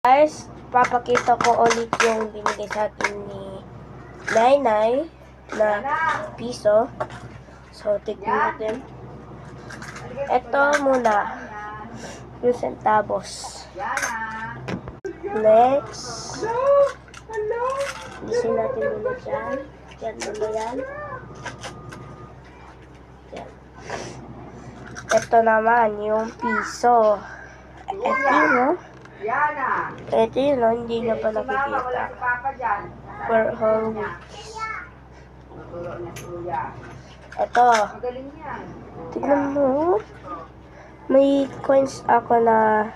Guys, papakita ko ulit yung binigay sa akin ni Nainay na piso. So, tignan natin. Ito muna, yung centavos. Next, lisin natin muna dyan. Yan muna yan. Yan. Ito naman, yung piso. Ito yun, ito yun, hindi na pa nakikita. For whole weeks. Ito. Tignan mo. May coins ako na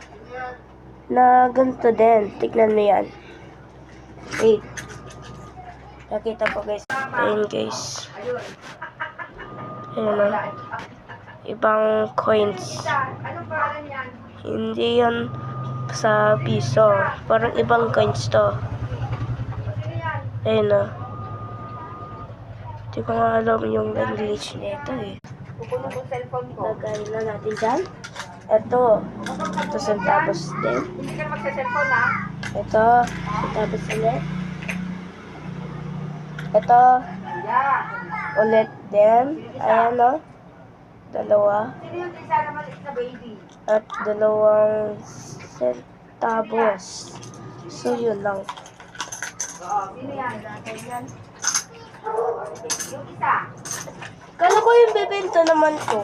ganito din. Tignan mo yan. Wait. Nakita ko guys. Ayun guys. Ayun na. Ibang coins. Hindi yan sa piso. Parang ibang coins to. Ayun na. Hindi ko nga alam yung English nito eh. Lagay na natin dyan. Ito. Ito centavos din. Ito. Centavos ulit. Ito. Ulit din. Ayan o. Dalawa. At dalawang centavos. So, yun lang. Kala ko yung bebenta naman ko.